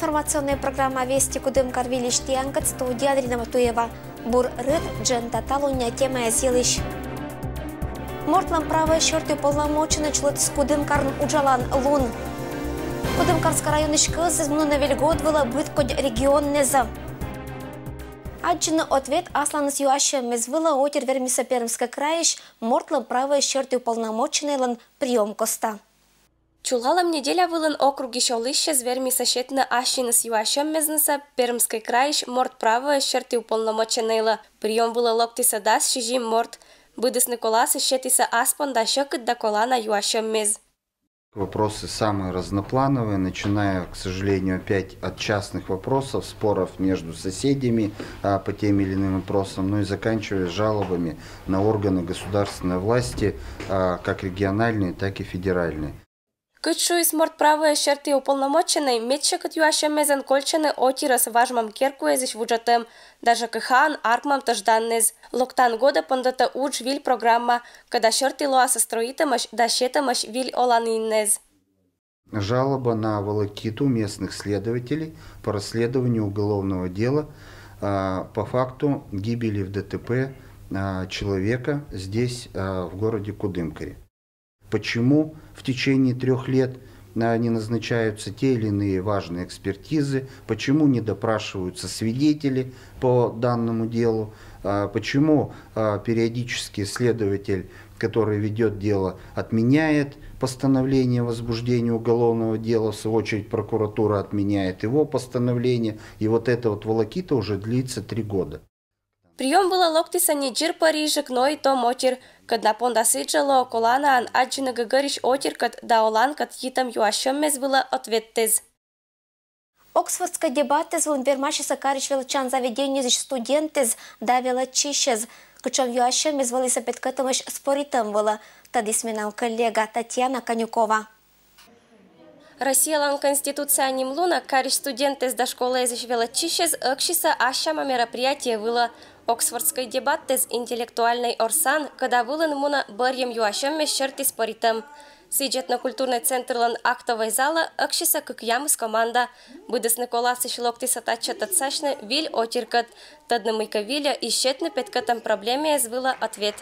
Информационная программа «Вести Кудымкар Вилиштиангат», студия Адрина Матуева. Бур рыд джента талуня тема зелищ. Мортлам правая щерты уполномоченный члет с Кудымкарн Уджалан Лун. Кудымкарский район ишкыз из муна вельгодвала быт код регион неза. Аджина ответ аслан с юашем мезвыла отер вермиса Пермска краиш мортлам правая щерты уполномоченный лан прием коста. Чулалам неделя вылын округи шолыще зверми сощетна ашина с юашем мезнеса Пермской краиш морт правая щерты уполномоченный прием было локти садас шижим морт. Быдысны коласы щетиса аспон да щекот да колана юашем мез. Вопросы самые разноплановые, начиная, к сожалению, опять от частных вопросов, споров между соседями по тем или иным вопросам, но и заканчивая жалобами на органы государственной власти, как региональные, так и федеральные. Кычу из морт правая щерты уполномоченной, метчекот юашем мезен кольчены отирас важмам керкуезиш вуджатем, даже кыхан аркмам тожданнез. Локтан года пондата удж виль программа, когда щерты лоаса строитамаш да щетамаш виль оланиннез. Жалоба на волокиту местных следователей по расследованию уголовного дела по факту гибели в ДТП человека здесь, в городе Кудымкаре. Почему в течение 3 лет не назначаются те или иные важные экспертизы, почему не допрашиваются свидетели по данному делу, почему периодически следователь, который ведет дело, отменяет постановление о возбуждении уголовного дела, в свою очередь прокуратура отменяет его постановление, и вот эта вот волокита уже длится 3 года. Прием было локтиса не джир Парижик, но и то мотир, когда понда сиджало колана ан аджина гагариш отир, кад да олан, кад хитам юашем мез было ответтез. Оксфордская дебаты звон вермашиса кариш величан заведение зиш студентез да величишез, кучом юашем мез валиса петкатамаш споритам было, тади сменал коллега Татьяна Конюкова. Россия лан конституция нимлуна кариш студентез да школы зиш величишез акшиса ашама мероприятие было. Оксфордской дебаты с интеллектуальной орсан, когда вылын муна барьем юашем щерти споритам. Сиджет на культурный центр лан актовой зала, акшиса как ямыс команда. Быдысны коласы шлокти сатача татсашны виль отиркат. Таднамыка виля и щетны петкатам проблеме звыла ответ.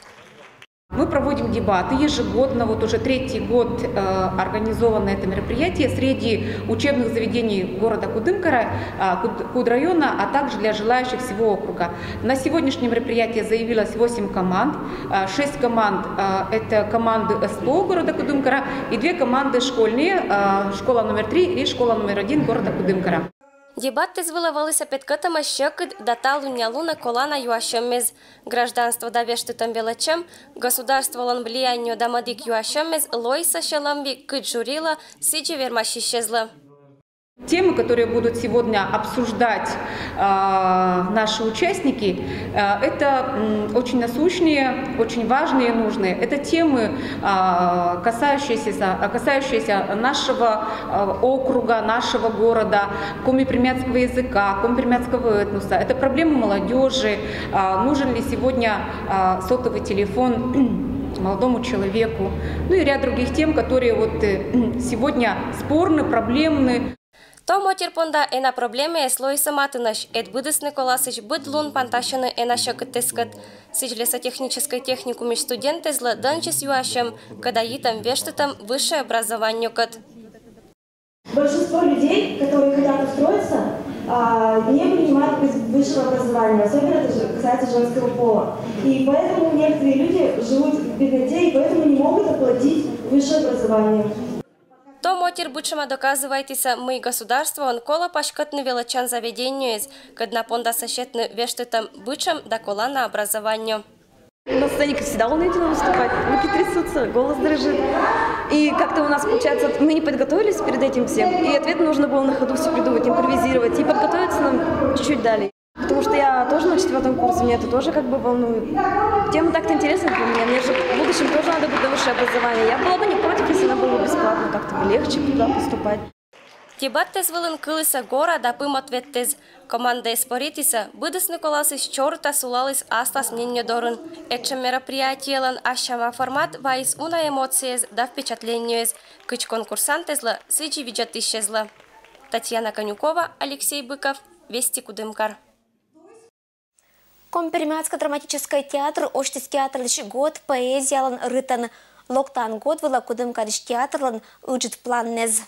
Мы проводим дебаты ежегодно, вот уже 3-й год организовано это мероприятие среди учебных заведений города Кудымкара, Кудрайона, а также для желающих всего округа. На сегодняшнее мероприятие заявилось 8 команд, 6 команд это команды СПО города Кудымкара и 2 команды школьные, школа номер 3 и школа номер 1 города Кудымкара. Дебаты звыловалися петкатама щекот даталу нялуна колана юашем мез. Гражданство да вештутам велачем, государство лан влиянию дамадик юашем мез лойса шаламби кыт журила сиджи вермаши щезла. Темы, которые будут сегодня обсуждать наши участники, это очень насущные, очень важные и нужные. Это темы, касающиеся нашего округа, нашего города, коми-примятского языка, коми-примятского этноса. Это проблемы молодежи, нужен ли сегодня сотовый телефон молодому человеку, ну и ряд других тем, которые вот сегодня спорны, проблемны. То мотир понда ена проблеме слой саматынаш, эд быдысны коласыч быд лун панташаны ена щекотескат. Сиджлеса технической техникуме студенты зла данчис юашем, когда итам вештатам высшее образование кат. Большинство людей, которые хотят устроиться, не принимают высшего образования, особенно это касается женского пола. И поэтому некоторые люди живут в бедноте, и поэтому не могут оплатить высшее образование. То мотир бычама доказывайтеся мы государство он кола пашкатны величан заведению из, когда понда сощетны вештатам бычам да кола на образование. На сцене всегда волнительно выступать, руки трясутся, голос дрожит. И как-то у нас получается, мы не подготовились перед этим всем, и ответ нужно было на ходу все придумать, импровизировать, и подготовиться нам чуть-чуть дали. Потому что я тоже на 4-м курсе, меня это тоже как бы волнует. Тема так-то интересна для меня, мне же в будущем тоже надо будет высшее образование. Я была бы не против, если она была бесплатно, как-то бы легче туда поступать. Дебаттез вылын кылыса гора да пым ответтез. Команда споритиса, быдысны коласыш чорта сулалыс аслас мнение дорын. Этчем мероприятиелан ашама формат вайс уна эмоциез да впечатлениез. Кыч конкурсантезла сыджи виджат исчезла. Татьяна Конюкова, Алексей Быков, Вести Кудымкар. Компермятский драматический театр Оштис театрлыш год поэзиялан рытан. Локтан год вела Кудымкарыш театрлан уджит планнез.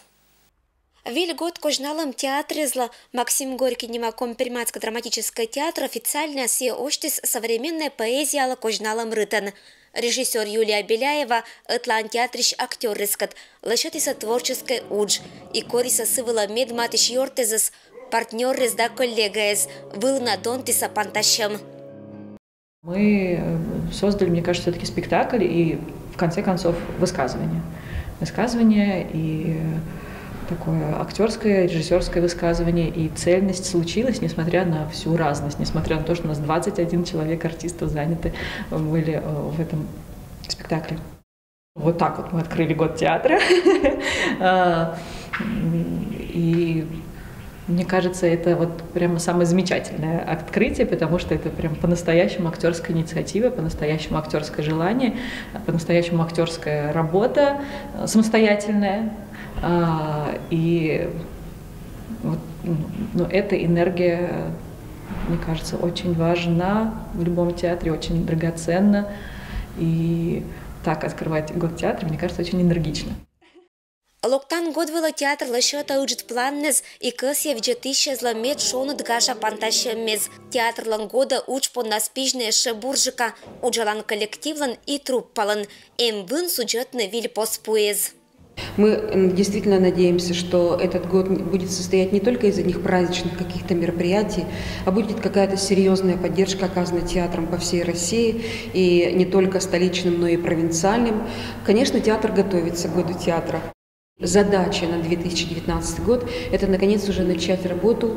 Виль год кожналым театрезла Максим Горький нема Компермятский драматический театр официально се Оштис современная поэзияла кожналым рытан. Режиссер Юлия Беляева ытлан театриш актер рискат, лошадиса творческой удж, и кориса сывала медматиш йортезес, партнер резда коллегаез, был на донтиса пантащем. Мы создали, мне кажется, все-таки спектакль и, в конце концов, высказывание. Высказывание и такое актерское, режиссерское высказывание. И цельность случилась, несмотря на всю разность, несмотря на то, что у нас 21 человек артистов заняты были в этом спектакле. Вот так вот мы открыли год театра. И мне кажется, это вот прямо самое замечательное открытие, потому что это прям по-настоящему актерская инициатива, по-настоящему актерское желание, по-настоящему актерская работа самостоятельная. И вот, эта энергия, мне кажется, очень важна в любом театре, очень драгоценна. И так открывать год театра, мне кажется, очень энергично. Локтан год вела театр лошота уджит планнез и кăсье вджетищезла мед шонут гаша пантащемез. Театрлан года уч по наспижная шебуржика, уджалан коллективлан и труппалан. Вын сюжетный виль поспуез. Мы действительно надеемся, что этот год будет состоять не только из одних праздничных каких-то мероприятий, а будет какая-то серьезная поддержка оказана театром по всей России, и не только столичным, но и провинциальным. Конечно, театр готовится к году театра. Задача на 2019 год – это, наконец, уже начать работу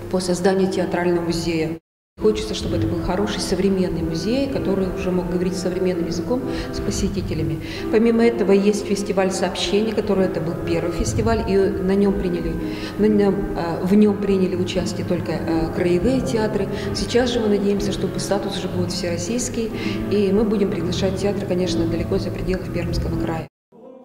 по созданию театрального музея. Хочется, чтобы это был хороший современный музей, который уже мог говорить современным языком с посетителями. Помимо этого есть фестиваль сообщений, который это был первый фестиваль, и в нем приняли участие только краевые театры. Сейчас же мы надеемся, что статус уже будет всероссийский, и мы будем приглашать театры, конечно, далеко за пределы Пермского края.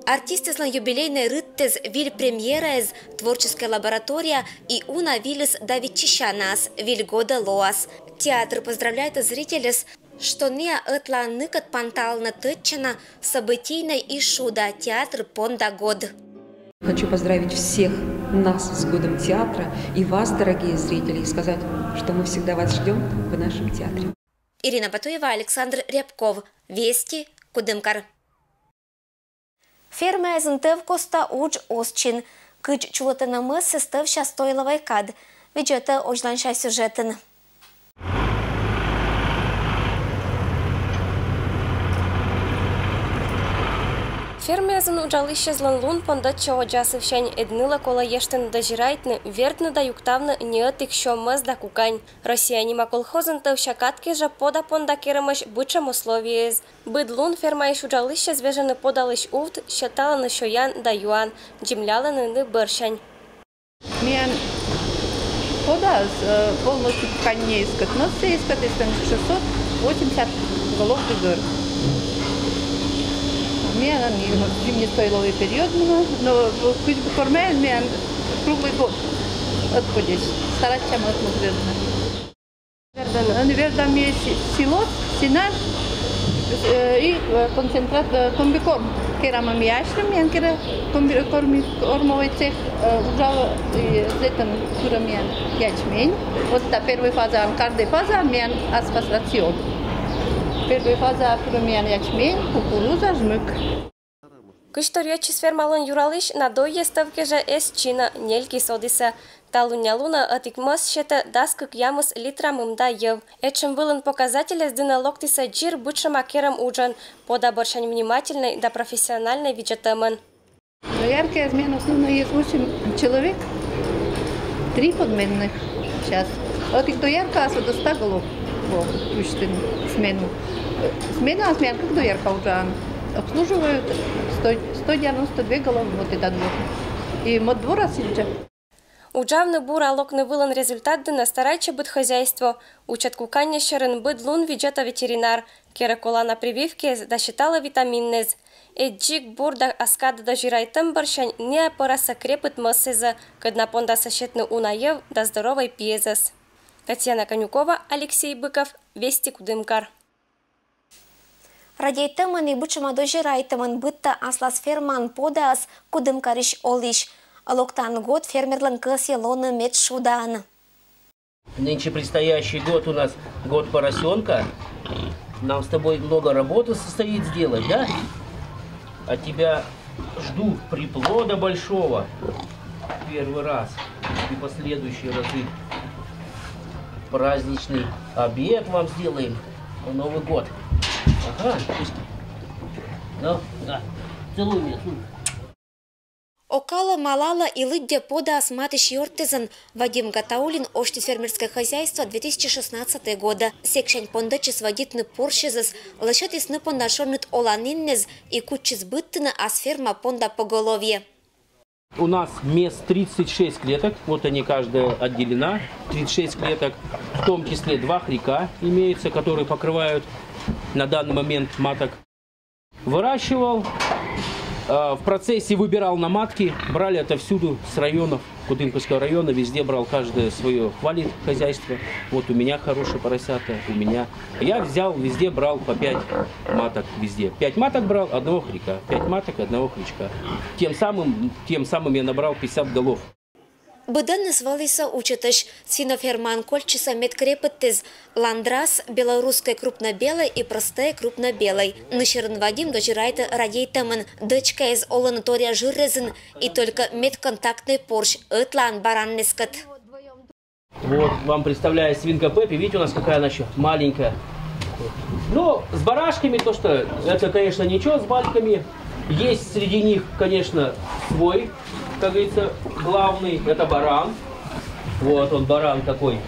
Артисты слан юбилейный рыттез виль премьерез, творческая лаборатория и уна вилес давид чищанас, виль года лоас. Театр поздравляет зрителей, что не отла ныкат пантална тытчина событийной и шуда театр понда год. Хочу поздравить всех нас с годом театра и вас, дорогие зрители, и сказать, что мы всегда вас ждем в нашем театре. Ирина Батуева, Александр Рябков. Вести Кудымкар. Ферма езынтыв коста уч осчин. Кыч чулатына мыс сыстыв шастойловай кад. Виджеты ожланша сюжетін. Фермезін ұжалышы зланлун понда чого жасывшань эдныла кола ештін дажирайтны, вертны да юктавны неотик шомыз да кукань. Россиянима колхозын тывшакатки же пода понда керамыш бычам условиез. Быдлун фермаиш ұжалышы звежаны подалыш увт, считаланы шоян да юан, джимляланы ны быршань. Мен пода полностью кукань не искать, но все искать 680 голов дыр. Мен зимний стойловый период, но хоть бы кормил, мен круглый год отходишь. Стараться мы отмудрены. Вердам есть силот, синар и концентрат комбикорм. Керама мияшрым, мен кера кормовый цех ужал зетан курамен ячмень. Вот та первая фаза, каждая фаза мен асфастрацион. Первая фаза промян ячмень, кукуруза, жмык. Кышторьёчи сфермалын юралыш на дойе ставке же эс чина нельки содиса. Талуня-луна атикмас шета даскык ямыс литрамым да ев. Эчем вылын показателя сдына локтиса джир бычым акерам уджан, пода боршань внимательной да профессиональной виджетамын. Яркая смена основная есть 8 человек, 3 подменных сейчас. Вот их до ярка, до 100 голов. Смену. Смена как до ярка уже обслуживают 192 головы вот этот год. И мод двора сидят. Уджавны бур алокны вылан результат дына старайча быт хозяйство. Учатку каня шерен быт лун виджета ветеринар. Кера кола на прививке досчитала витаминнез. Эджик бур да аскада да жирайтым баршань не опораса крепыт мысыза, когда понда сощетны унаев да здоровой пьезас. Татьяна Конюкова, Алексей Быков, Вести Кудымкар. Радийтымын и бычыма до жирайтымын бытта аслас ферман подас Кудымкариш олиш. Локтан год фермерлан кыси лоны мед шудан. Нынче предстоящий год у нас год поросенка. Нам с тобой много работы состоит сделать, да? От тебя жду приплода большого. Первый раз и последующие разы. Праздничный обед вам сделаем на Новый год. Ага. Ну, да. Целуй меня, целуй. Окала малала и лыдя подас матыш йортезан Вадим Гатаулин ошти фермерское хозяйство 2016 года. Секшень пондачис водитны поршезас, лошадис ны пондашонит оланиннез и кучис быттына ас ферма понда поголовье. У нас мест 36 клеток, вот они каждая отделена, 36 клеток, в том числе 2 хряка имеются, которые покрывают на данный момент маток. Выращивал, в процессе выбирал на матки, брали отовсюду с районов, Кудымкарского района, везде брал каждое свое, хвалит хозяйство. Вот у меня хорошие поросята, у меня. Я взял, везде брал по 5 маток, везде. 5 маток брал, 1 хряка, 5 маток, 1 хрячка. Тем самым я набрал 50 голов. Быдан назвалися учетыш свиноферман кольчиса медкрепыттез ландрас белорусской крупнобелой и простой крупнобелой. Нышерын Вадим дожирайты радейтамын дочка из оланатория жиррезын и только медконтактный порш ытлан бараннескат. Вот вам представляю свинка Пеппи. Видите, у нас какая она еще маленькая. Ну, с барашками то, что это, конечно, ничего, с бальками. Есть среди них, конечно, свой, как говорится, главный, это баран. Вот он, баран такой.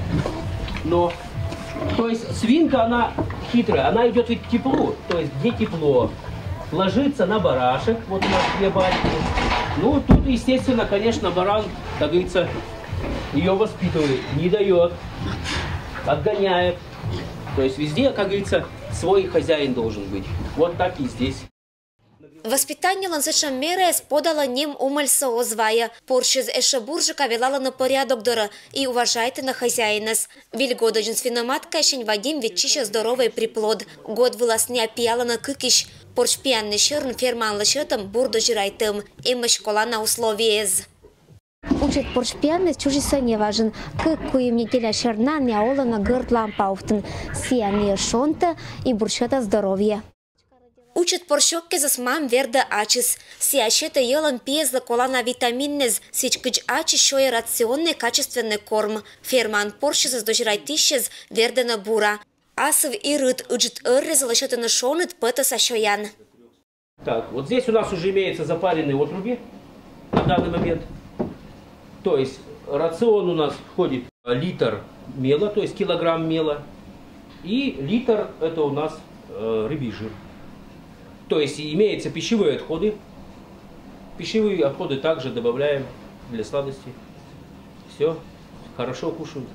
Но, то есть свинка, она хитрая, она идет ведь к теплу. То есть где тепло? Ложится на барашек, вот у нас 2 бальки. Ну, тут, естественно, конечно, баран, как говорится, ее воспитывает, не дает, отгоняет. То есть везде, как говорится, свой хозяин должен быть. Вот так и здесь. Воспитание лансечам мерес подала ним умальса озвая. Поршиз эше буржика велала на порядок дора и уважайте на хозяинес. Вильгодожин свиноматка шень Вадим ветчище здоровый приплод. Год выласня пияла на кыкиш. Порш пьяный шерн ферман лашетом бурдо жирайтым. Има школа на условиез. Учит порш пьяный чужиса не важен. Кыкую мне теля шерна не аула на гырт лампауфтен. Сияние шонта и буршета здоровья. Учат поршокке за смам верда ачис. Сиящета елом пьезла кола на витаминнез. Свичкыч ачис шоя рационный качественный корм. Ферман поршизас дожирайтищез верда на бура. Асов и рыт уджит ырреза лашета на шонет пэта сашоян. Так, вот здесь у нас уже имеются запаренные отруби на данный момент. То есть рацион у нас входит литр мела, то есть килограмм мела. И литр это у нас рыбий жир. То есть имеются пищевые отходы. Пищевые отходы также добавляем для сладости. Все, хорошо кушают.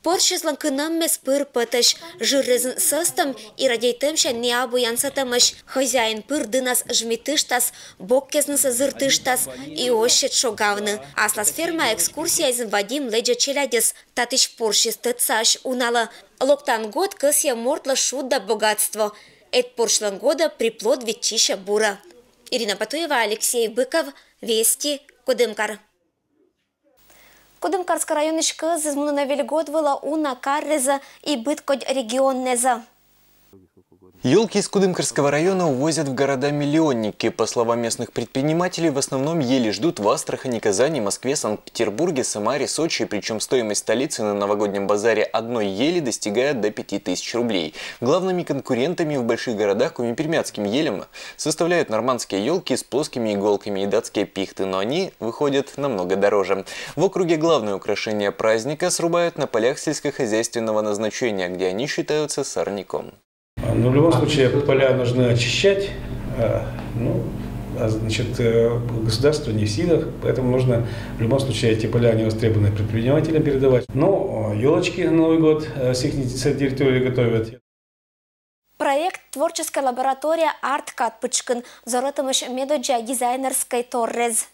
Поршиз ланкынам мес пыр пытыш. Жиррезын сыстым и радейтымша не абуянсатымыш. Хозяин пыр дынас жмитыштас, боккезнысы зыртыштас и ощет шогавны. Аслас ферма экскурсия из Вадим леджа челядес. Татыш поршиз тыцаш унала. Локтан год кысья мортла шуда богатство. Эт поршлан года приплод ветчища бура. Ирина Патуева, Алексей Быков, Вести, Кудымкар. Кудымкарский район шкыз из Мунавель год вела уна карреза и быткодь регионнеза. Елки из Кудымкарского района увозят в города-миллионники. По словам местных предпринимателей, в основном ели ждут в Астрахани, Казани, Москве, Санкт-Петербурге, Самаре, Сочи. Причем стоимость столицы на новогоднем базаре одной ели достигает до 5000 рублей. Главными конкурентами в больших городах, кроме пермяцким елям, составляют нормандские елки с плоскими иголками и датские пихты, но они выходят намного дороже. В округе главное украшение праздника срубают на полях сельскохозяйственного назначения, где они считаются сорняком. Но в любом случае поля нужно очищать. значит, государство не в силах, поэтому нужно в любом случае эти поля невостребованные предпринимателям передавать. Но елочки на Новый год с их территории готовят. Проект «Творческая лаборатория Арткат Пычкин» зоротымыш медоджа дизайнерской торрез.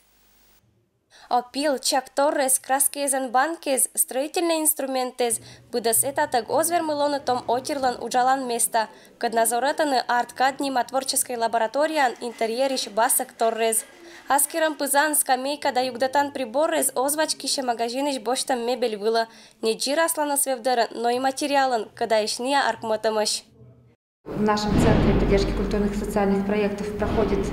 Опил, чак торрез, краскезен банкез, строительные инструментез, быдас этатаг озвермылоны том отирлан уджалан места, кад назоретаны Арткат нима творческой лабораториян интерьериш басак торрез. Аскерам пызан скамейка да югдатан приборрез озвачкише магазиниш боштам мебель выла, не джираслана свевдера, но и материалан, когда ишния аркматамаш. В нашем Центре поддержки культурных и социальных проектов проходит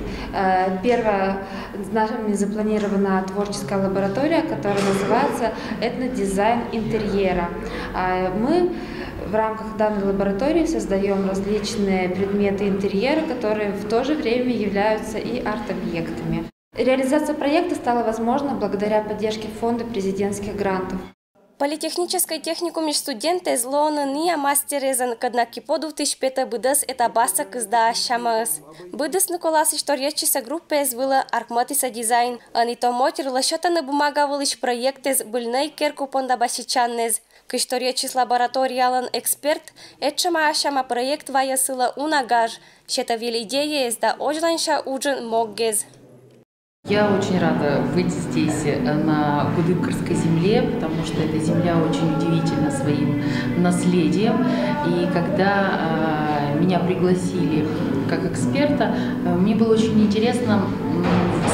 первая нами запланирована творческая лаборатория, которая называется «Этнодизайн интерьера». Мы в рамках данной лаборатории создаем различные предметы интерьера, которые в то же время являются и арт-объектами. Реализация проекта стала возможна благодаря поддержке фонда президентских грантов. Политехнической техникуме студенты злоны ния мастерезен, кадна киподу тышпета быдас это басак изда шамас. Быдас Николас историческая группа извыла аркматиса дизайн, а не то мотер лашотаны бумага вылыш проектез быльной керку понда басичаннез. К исторической лабораториялан эксперт, этчама ашама проект ваясыла унагаж, щета вели идея изда ожланша уджин моггез. Я очень рада быть здесь, на Кудымкарской земле, потому что эта земля очень удивительна своим наследием. И когда меня пригласили как эксперта, мне было очень интересно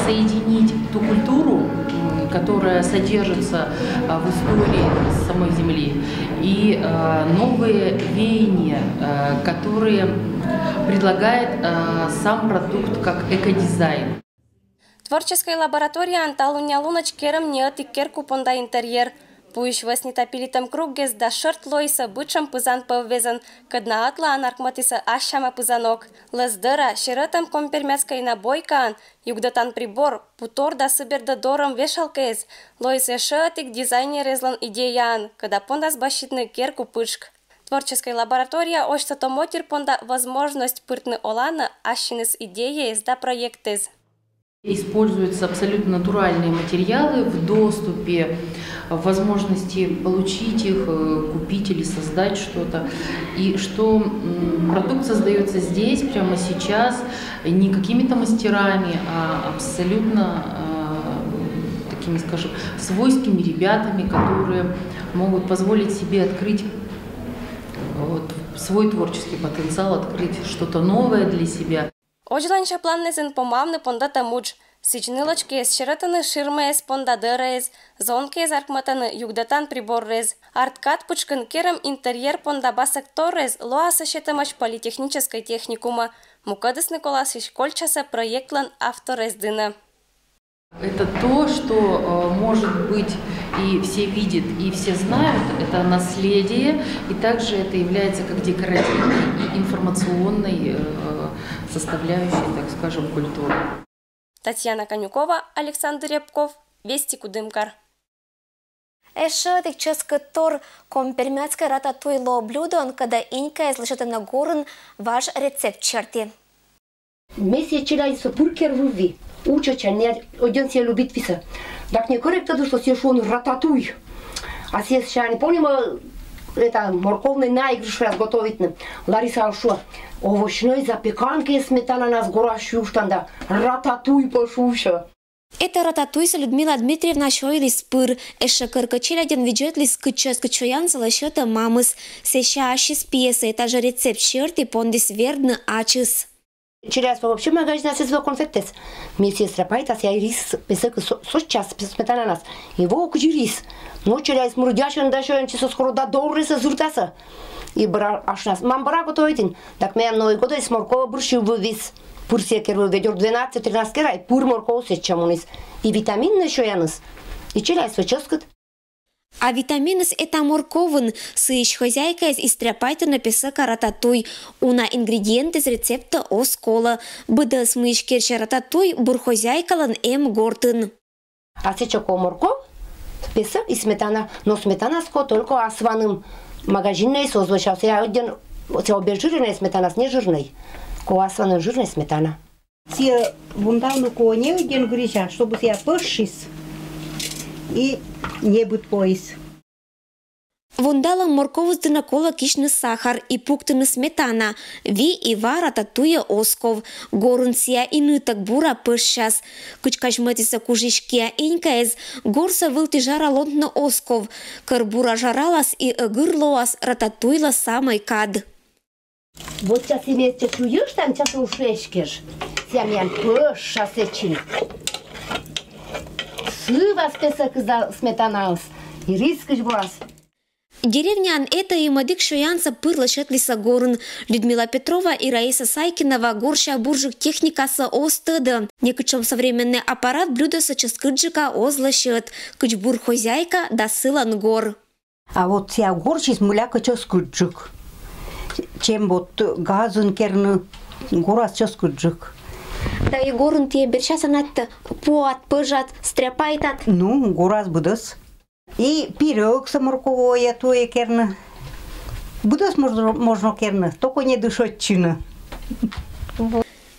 соединить ту культуру, которая содержится в истории самой земли, и новые веяния, которые предлагает сам продукт как экодизайн. Творческая лаборатория анталуня лунач керам неоти керку понда интерьер. Пуиш веснita пилитам кругез да шерт лойса бычам пызан повезан, кадна атла анаркматиса ашама пызанок. Лаздера шеретам компермяцкай набойкан, югдатан прибор, путор да сыберда дором вешалкез. Лойса шеотик дизайнер излан идеян, когда пондас башитны керку пышк. Творческая лаборатория ошта мотир понда возможность пыртны олана ашинес идеи изда проектез. Используются абсолютно натуральные материалы в доступе, в возможности получить их, купить или создать что-то. И что продукт создается здесь, прямо сейчас, не какими-то мастерами, а абсолютно такими, скажем, свойскими ребятами, которые могут позволить себе открыть свой творческий потенциал, открыть что-то новое для себя. Ожланша планнезен помавны пондата мудж. Сичнылочки ширатаны ширмез пондадерез, зонкез аркматаны югдатан приборрез. Арткат Пычкин керам интерьер пондабасак торрез лоаса шетамаш политехнической техникума. Мукадыс Николасович Кольчаса проектлан авторездына. Это то, что, может быть, и все видят, и все знают, это наследие, и также это является как декоративной и информационной составляющей, так скажем, культуры. Татьяна Конюкова, Александр Рябков, Вести Кудымкар. Эшетик ческотор компермяцкой рататуйло блюдо, когда инька слышит на горн ваш рецепт черти. Месячила из пуркер вуви. Учача не один себе любит виса. Так не корректно, что съешь он рататуй. А сейчас не помним, это морковный наигрыш разготовить. Лариса что? Овощной запеканки сметана нас горащую штанда. Рататуй пошуша. Это рататуйса Людмила Дмитриевна шойлис пыр. Эша каркачеля один виджет лис кычоян залащета мамыс. Сеща ашис пьеса. Это же рецепт черти пондис вердны ачис. Через вообще магазин се звал конфеттес. Ми се страпает, аз я рис песък с час сметана нас. Его окажи рис. Но через мурдяшен дашен, че со скоро да добре се зуртаса. И бра аш нас. Мам бра готовитин. Так ме Новый год из моркова бршил в вис. Пур се керва ведер 12-13 кера и пур морков се чамунис. И витамин на шояныс. И через свеческат. А витамины с это морковен, сыщ хозяйка из истряпайта написака рататуй. Уна ингредиенты из рецепта оскола. Быда смыш керча рататуй бурхозяйкалан гортен. А сечако морков, песок и сметана. Но сметана ско только асваным магазинной созвучался. Я один обезжиренная сметана с нежирной. Ко асваным жирная сметана. Все вундавну коне ген грижа, чтобы себя пошис и не быть пояс. Вундала моркову кола кишны сахар и пуктыны сметана. Ви и вара татуя осков. Горун сия и ныток бура пышчас. Кычкашмытиса кужишкия инькаез. Горса вылти жара лонтно осков. Кырбура жаралас и ыгырлоас рататуйла самой кад. Вот сейчас имеет чуешь там сейчас ушешкиш. Сямьян пышчас эчин. Сывас песок за сметанаус. И рискаш бурас. Деревнян это и мадик шуянца пырла шетлиса горн. Людмила Петрова и Раиса Сайкинова горща буржик техникаса остыды. Некачом современный аппарат блюдоса ческыджика озлащет. Кычбур хозяйка да сылан гор. А вот я горчис муляка ческыджик. Чем вот газун керны горас ческыджик. Да и горн те берчаса натта пуат пыжат стряпайтат. Ну, горас будас. И пирог саморковое туе керна. Будас можно керна, только не дышотчина.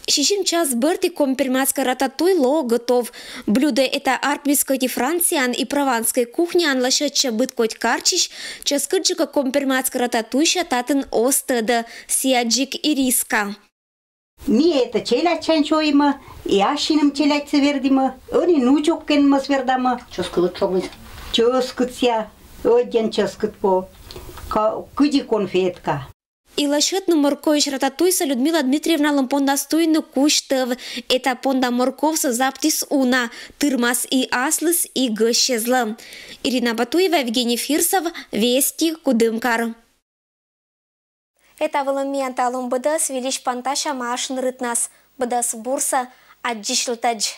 Шишим час берти комперматска рататуй ло готов. Блюдо это арпмиской франциан и прованской кухни анлашетча быткоть карчищ, час кыджика комперматска рататуйша татын остыда, сиаджик и риска. Ми это челять чанчоима, и ашиным челять севердима, они нучок кенма свердама. Чоскылык чогыз. Чоскытся, один чоскыт по, кыди конфетка. И лашетну моркович рататуйса Людмила Дмитриевна лампондастуйну куштыв. Это понда морковса заптис уна, тырмас и аслыс и гыщезла. Ирина Батуева, Евгений Фирсов, Вести, Кудымкар. Это выломиан талум быдас велич панташа машин рытнас. Быдас бурса аджишлтадж.